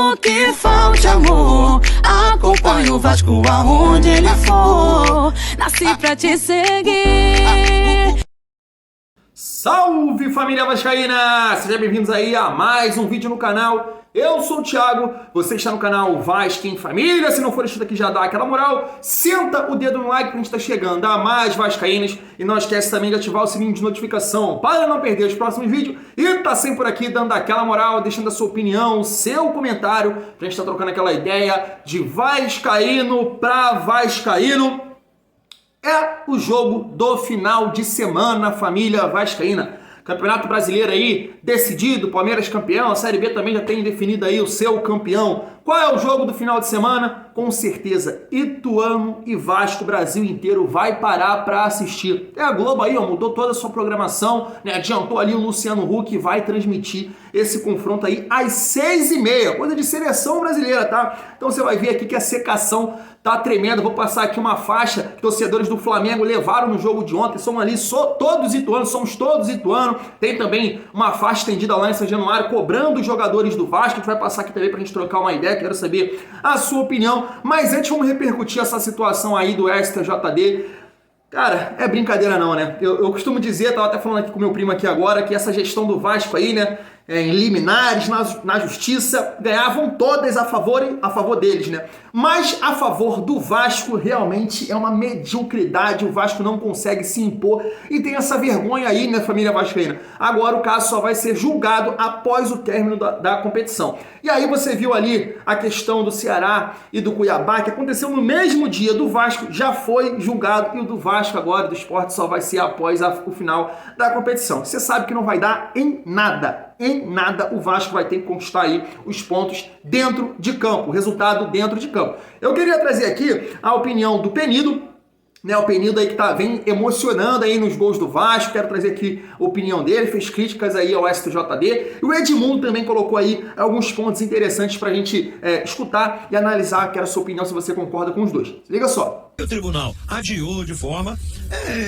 Mesmo que falte amor, acompanho o Vasco aonde ele for. Nasci pra te seguir. Salve, família vascaína! Sejam bem-vindos aí a mais um vídeo no canal. Eu sou o Thiago, você está no canal Vasco em Família. Se não for inscrito aqui, já dá aquela moral. Senta o dedo no like que a gente está chegando a mais vascaínas. E não esquece também de ativar o sininho de notificação para não perder os próximos vídeos. E tá sempre por aqui dando aquela moral, deixando a sua opinião, seu comentário, pra gente estar trocando aquela ideia de vascaíno para vascaíno. É o jogo do final de semana, família vascaína. Campeonato Brasileiro aí decidido, Palmeiras campeão, a Série B também já tem definido aí o seu campeão. Qual é o jogo do final de semana? Com certeza, Ituano e Vasco, o Brasil inteiro vai parar para assistir. É a Globo aí, ó, mudou toda a sua programação, né? Adiantou ali o Luciano Huck, vai transmitir esse confronto aí às 6h30, coisa de seleção brasileira, tá? Então você vai ver aqui que a secação tá tremenda. Vou passar aqui uma faixa que torcedores do Flamengo levaram no jogo de ontem, são ali todos ituanos, somos todos ituanos. Tem também uma faixa estendida lá em São Januário, cobrando os jogadores do Vasco. A gente vai passar aqui também pra gente trocar uma ideia, quero saber a sua opinião. Mas antes vamos repercutir essa situação aí do STJD. Cara, é brincadeira não, né? Eu costumo dizer, tava até falando aqui com meu primo aqui agora, que essa gestão do Vasco aí, né, em liminares, na justiça, ganhavam todas a favor deles, né? Mas a favor do Vasco realmente é uma mediocridade, o Vasco não consegue se impor e tem essa vergonha aí, né, família vascaína? Agora o caso só vai ser julgado após o término da competição. E aí você viu ali a questão do Ceará e do Cuiabá, que aconteceu no mesmo dia do Vasco, já foi julgado, e o do Vasco agora, do Sport, só vai ser após o final da competição. Você sabe que não vai dar em nada. Em nada o Vasco vai ter que conquistar aí os pontos dentro de campo, o resultado dentro de campo. Eu queria trazer aqui a opinião do Penido, né, o Penido aí que vem emocionando aí nos gols do Vasco. Quero trazer aqui a opinião dele, fez críticas aí ao STJD. E o Edmundo também colocou aí alguns pontos interessantes pra gente escutar e analisar. Quero a sua opinião, se você concorda com os dois. Liga só. O tribunal adiou de forma,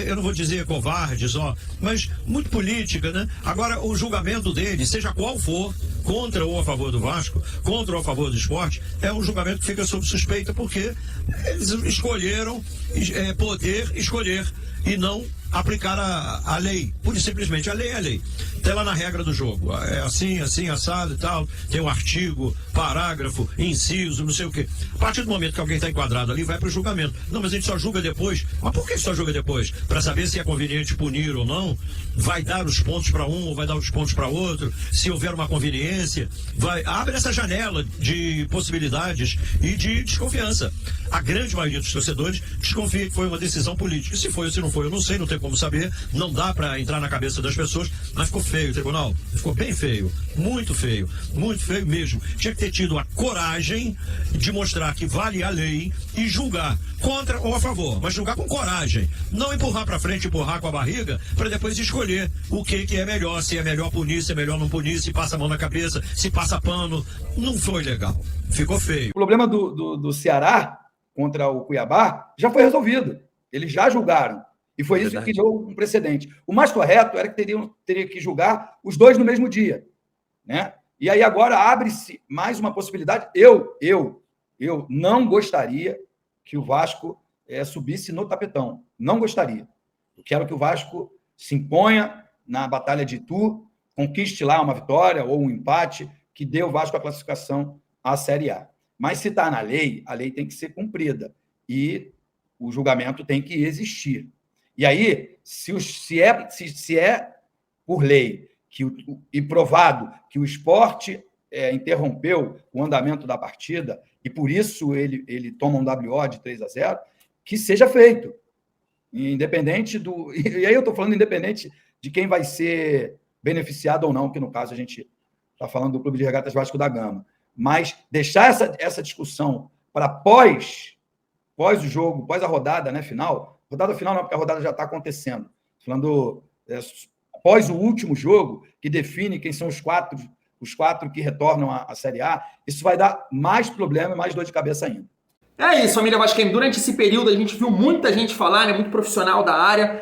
eu não vou dizer covarde só, mas muito política, né? Agora, o julgamento dele, seja qual for, contra ou a favor do Vasco, contra ou a favor do Sport, é um julgamento que fica sob suspeita, porque eles escolheram poder escolher e não aplicar a lei. Pura e simplesmente, a lei é a lei. Tem lá na regra do jogo. É assim, assim, assado e tal. Tem um artigo, parágrafo, inciso, não sei o quê. A partir do momento que alguém está enquadrado ali, vai para o julgamento. Não, mas a gente só julga depois. Mas por que só julga depois? Para saber se é conveniente punir ou não? Vai dar os pontos para um ou vai dar os pontos para outro? Se houver uma conveniência, abre essa janela de possibilidades e de desconfiança. A grande maioria dos torcedores desconfia que foi uma decisão política. Se foi ou se não foi, eu não sei, não tem como saber, não dá para entrar na cabeça das pessoas, mas ficou feio o tribunal, ficou bem feio, muito feio mesmo. Tinha que ter tido a coragem de mostrar que vale a lei e julgar contra ou a favor, mas julgar com coragem, não empurrar para frente, empurrar com a barriga, para depois escolher o que é melhor, se é melhor punir, se é melhor não punir, se passa a mão na cabeça, se passa pano. Não foi legal, ficou feio. O problema do Ceará contra o Cuiabá já foi resolvido, eles já julgaram. E foi isso que deu um precedente. O mais correto era que teria que julgar os dois no mesmo dia, né? E aí agora abre-se mais uma possibilidade. Eu não gostaria que o Vasco subisse no tapetão. Não gostaria. Eu quero que o Vasco se imponha na Batalha de Itu, conquiste lá uma vitória ou um empate, que dê ao Vasco a classificação à Série A. Mas se está na lei, a lei tem que ser cumprida. E o julgamento tem que existir. E aí, se é por lei e provado que o Sport interrompeu o andamento da partida e por isso ele toma um WO de 3-0, que seja feito. Independente do... E aí eu estou falando independente de quem vai ser beneficiado ou não, que no caso a gente está falando do Clube de Regatas Vasco da Gama. Mas deixar essa discussão para pós o jogo, pós a rodada, né, final... Rodada final não, porque a rodada já está acontecendo. Falando após o último jogo, que define quem são os quatro que retornam à Série A, isso vai dar mais problema e mais dor de cabeça ainda. É isso, família vascaína. Durante esse período a gente viu muita gente falar, né, muito profissional da área,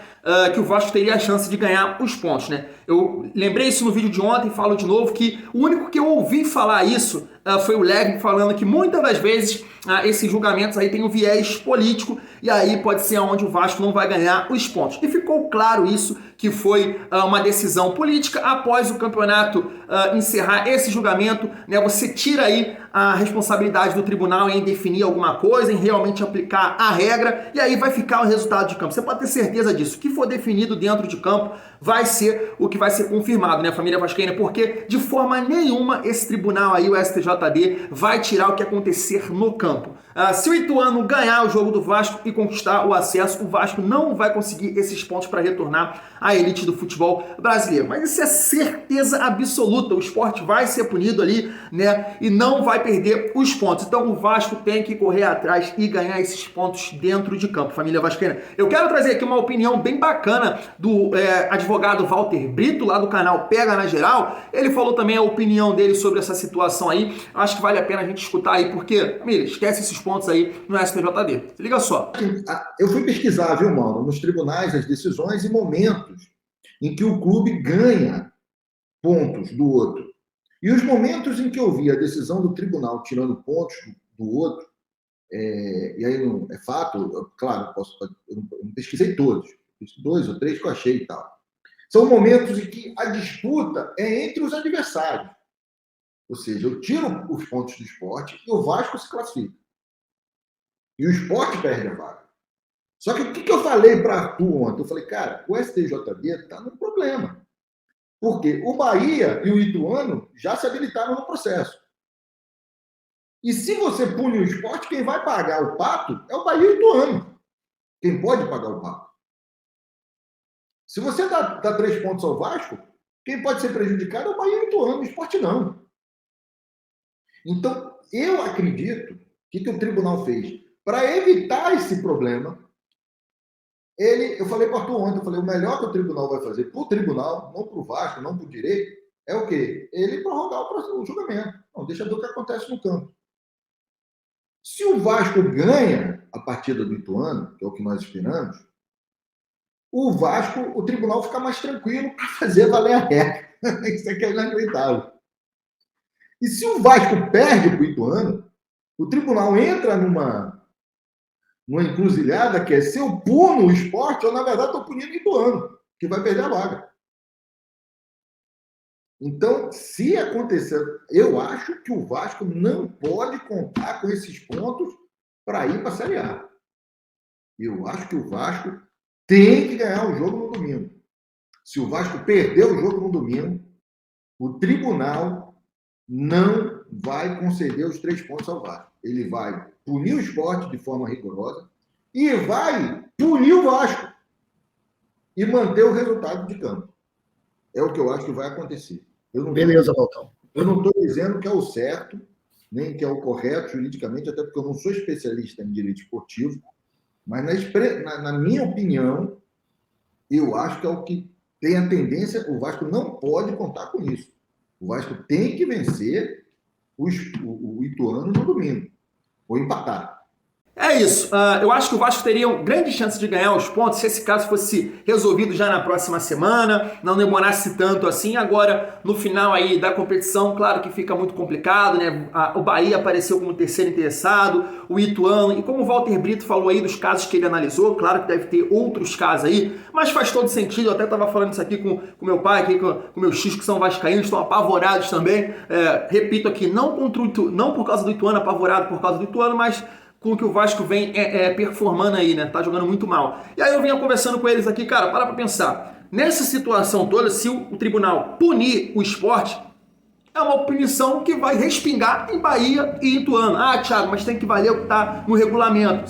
que o Vasco teria a chance de ganhar os pontos, né? Eu lembrei isso no vídeo de ontem, falo de novo, que o único que eu ouvi falar isso foi o Levin falando que muitas das vezes esses julgamentos aí têm um viés político e aí pode ser onde o Vasco não vai ganhar os pontos. E ficou claro isso, que foi uma decisão política após o campeonato encerrar esse julgamento, né? Você tira aí a responsabilidade do tribunal em definir alguma coisa, em realmente aplicar a regra, e aí vai ficar o resultado de campo. Você pode ter certeza disso. O que for definido dentro de campo vai ser o que vai ser confirmado, né, família vascaína? Porque de forma nenhuma esse tribunal aí, o STJD, vai tirar o que acontecer no campo. Se o Ituano ganhar o jogo do Vasco e conquistar o acesso, o Vasco não vai conseguir esses pontos para retornar à elite do futebol brasileiro. Mas isso é certeza absoluta. O Sport vai ser punido ali, né? E não vai perder os pontos. Então o Vasco tem que correr atrás e ganhar esses pontos dentro de campo, família vascaína. Eu quero trazer aqui uma opinião bem bacana do advogado Walter Brito, lá do canal Pega na Geral. Ele falou também a opinião dele sobre essa situação aí. Acho que vale a pena a gente escutar aí, porque, família, esquece esses pontos aí no STJD. Se liga só. Eu fui pesquisar, viu, mano, nos tribunais as decisões e momentos em que o clube ganha pontos do outro. E os momentos em que eu vi a decisão do tribunal tirando pontos do outro, e aí não é fato, claro, eu não pesquisei todos, fiz 2 ou 3 que eu achei e tal. São momentos em que a disputa é entre os adversários. Ou seja, eu tiro os pontos do Sport e o Vasco se classifica. E o Sport perde a vaga. Só que o que eu falei para Arthur ontem? Eu falei, cara, o STJD está num problema. Porque o Bahia e o Ituano já se habilitaram no processo. E se você pune o Sport, quem vai pagar o pato é o Bahia e o Ituano. Quem pode pagar o pato. Se você dá 3 pontos ao Vasco, quem pode ser prejudicado é o Bahia e o Ituano, o Sport não. Então, eu acredito, o que o tribunal fez? Para evitar esse problema, eu falei para o Arthur ontem, eu falei, o melhor que o tribunal vai fazer para o tribunal, não para o Vasco, não para o direito, é o quê? Ele prorrogar o julgamento. Não, deixa ver o que acontece no campo. Se o Vasco ganha a partida do Ituano, que é o que nós esperamos, o tribunal fica mais tranquilo para fazer valer a regra. Isso aqui é inacreditável. E se o Vasco perde para o Ituano, o tribunal entra numa encruzilhada que é se eu puno o Sport, ou na verdade estou punindo o Ituano, que vai perder a vaga. Então, se acontecer, eu acho que o Vasco não pode contar com esses pontos para ir para a Série A. Eu acho que o Vasco tem que ganhar o jogo no domingo. Se o Vasco perder o jogo no domingo, o tribunal não vai conceder os 3 pontos ao Vasco. Ele vai punir o Sport de forma rigorosa e vai punir o Vasco e manter o resultado de campo. É o que eu acho que vai acontecer. Beleza, Valtão. Eu não estou dizendo que é o certo, nem que é o correto juridicamente, até porque eu não sou especialista em direito esportivo, mas na minha opinião, eu acho que é o que tem a tendência, o Vasco não pode contar com isso. O Vasco tem que vencer o Ituano no domingo, ou empatar. É isso. Eu acho que o Vasco teria grande chance de ganhar os pontos se esse caso fosse resolvido já na próxima semana, não demorasse tanto assim. Agora, no final aí da competição, claro que fica muito complicado, né? O Bahia apareceu como terceiro interessado, o Ituano, e como o Walter Brito falou aí dos casos que ele analisou, claro que deve ter outros casos aí, mas faz todo sentido. Eu até estava falando isso aqui com meu pai, aqui, com meus tios que são vascaínos, estão apavorados também. Repito aqui, não por causa do Ituano, apavorado por causa do Ituano, mas com o que o Vasco vem performando aí, né? Tá jogando muito mal. E aí eu vinha conversando com eles aqui, cara, para pensar. Nessa situação toda, se o tribunal punir o Sport, é uma punição que vai respingar em Bahia e Ituano. Ah, Thiago, mas tem que valer o que tá no regulamento.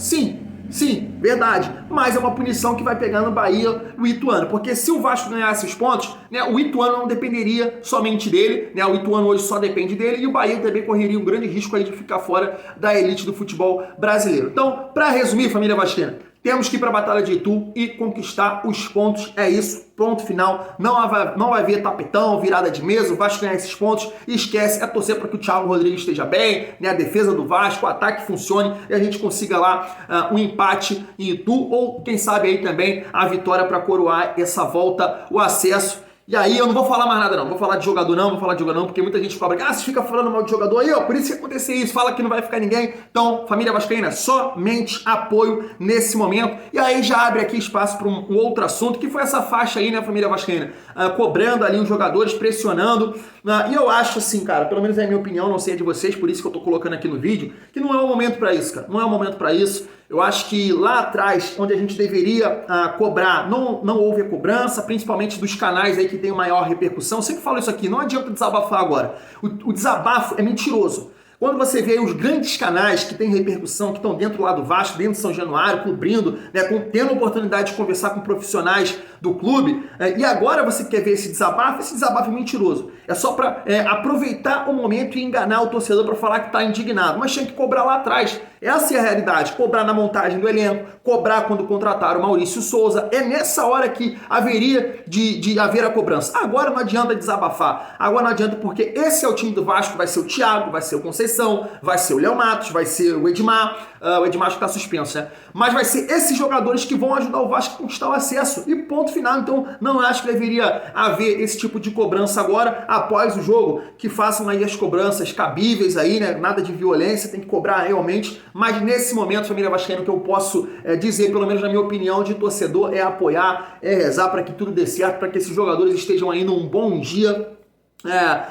Sim, verdade. Mas é uma punição que vai pegar no Bahia e o Ituano. Porque se o Vasco ganhasse os pontos, né, o Ituano não dependeria somente dele, né? O Ituano hoje só depende dele e o Bahia também correria um grande risco aí de ficar fora da elite do futebol brasileiro. Então, para resumir, família vascaína, temos que ir para a Batalha de Itu e conquistar os pontos. É isso, ponto final. Não vai haver tapetão, virada de mesa. O Vasco ganhar esses pontos e esquece. É torcer para que o Thiago Rodrigues esteja bem, né? A defesa do Vasco, o ataque funcione e a gente consiga lá um empate em Itu ou, quem sabe, aí também a vitória para coroar essa volta, o acesso. E aí eu não vou falar mais nada não, vou falar de jogador não, porque muita gente cobra, você fica falando mal de jogador aí, ó, por isso que acontecer isso, fala que não vai ficar ninguém. Então, família vascaína, somente apoio nesse momento. E aí já abre aqui espaço para um outro assunto, que foi essa faixa aí, né, família vascaína, cobrando ali os jogadores, pressionando. E eu acho assim, cara, pelo menos é a minha opinião, não sei a de vocês, por isso que eu tô colocando aqui no vídeo, que não é o momento para isso, cara, não é o momento para isso. Eu acho que lá atrás, onde a gente deveria cobrar, não houve a cobrança, principalmente dos canais aí que tem maior repercussão. Eu sempre falo isso aqui, não adianta desabafar agora. O desabafo é mentiroso. Quando você vê os grandes canais que têm repercussão, que estão dentro lá do Vasco, dentro de São Januário, cobrindo, né, tendo a oportunidade de conversar com profissionais do clube, e agora você quer ver esse desabafo é mentiroso. É só para aproveitar o momento e enganar o torcedor para falar que está indignado. Mas tinha que cobrar lá atrás. Essa é a realidade. Cobrar na montagem do elenco, cobrar quando contrataram o Maurício Souza. É nessa hora que haveria de haver a cobrança. Agora não adianta desabafar. Agora não adianta porque esse é o time do Vasco. Vai ser o Thiago, vai ser o Conceição, vai ser o Léo Matos, vai ser o Edmar. O Edmar está suspenso, né? Mas vai ser esses jogadores que vão ajudar o Vasco a conquistar o acesso. E ponto final. Então não acho que deveria haver esse tipo de cobrança agora, após o jogo, que façam aí as cobranças cabíveis aí, né? Nada de violência, tem que cobrar realmente. Mas nesse momento, família vascaína, o que eu posso dizer, pelo menos na minha opinião de torcedor, é apoiar, é rezar para que tudo dê certo, para que esses jogadores estejam aí num bom dia,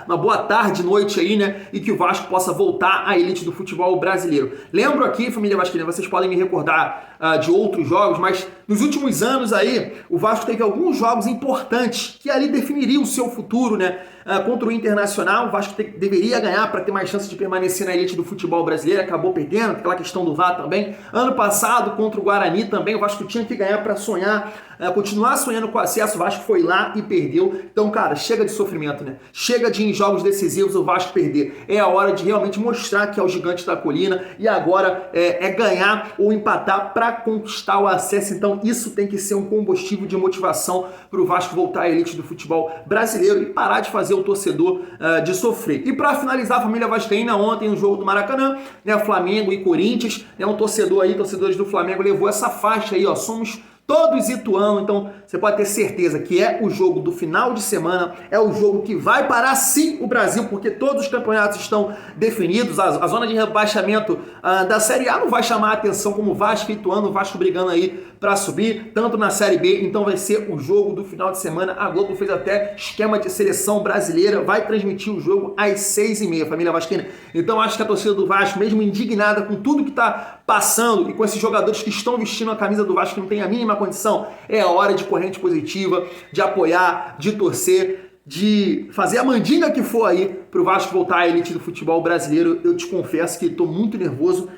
uma boa tarde, noite aí, né? E que o Vasco possa voltar à elite do futebol brasileiro. Lembro aqui, família vascaína, vocês podem me recordar de outros jogos, mas nos últimos anos aí, o Vasco teve alguns jogos importantes que ali definiriam o seu futuro, né? Contra o Internacional, o Vasco deveria ganhar para ter mais chance de permanecer na elite do futebol brasileiro, acabou perdendo, aquela questão do VAR também. Ano passado, contra o Guarani também, o Vasco tinha que ganhar para sonhar, continuar sonhando com o acesso, o Vasco foi lá e perdeu. Então, cara, chega de sofrimento, né? Chega de em jogos decisivos o Vasco perder. É a hora de realmente mostrar que é o gigante da colina e agora é ganhar ou empatar para conquistar o acesso. Então, isso tem que ser um combustível de motivação para o Vasco voltar à elite do futebol brasileiro e parar de fazer o torcedor de sofrer. E para finalizar, a família vascaína, ontem no jogo do Maracanã, né, Flamengo e Corinthians, né, um torcedor aí, torcedores do Flamengo, levou essa faixa aí, ó, somos todos Ituano, então você pode ter certeza que é o jogo do final de semana, é o jogo que vai parar sim o Brasil, porque todos os campeonatos estão definidos, a zona de rebaixamento da Série A não vai chamar a atenção como Vasco e Ituano, o Vasco brigando aí para subir, tanto na Série B, então vai ser o jogo do final de semana. A Globo fez até esquema de seleção brasileira, vai transmitir o jogo às 6h30, família vascaína. Então acho que a torcida do Vasco, mesmo indignada com tudo que está passando e com esses jogadores que estão vestindo a camisa do Vasco que não tem a mínima condição, é a hora de corrente positiva, de apoiar, de torcer, de fazer a mandinga que for aí para o Vasco voltar à elite do futebol brasileiro. Eu te confesso que estou muito nervoso,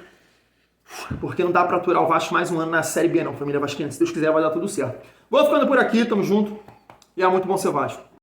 porque não dá para aturar o Vasco mais um ano na Série B não, família vascaína. Se Deus quiser vai dar tudo certo. Vou ficando por aqui, tamo junto e é muito bom ser Vasco.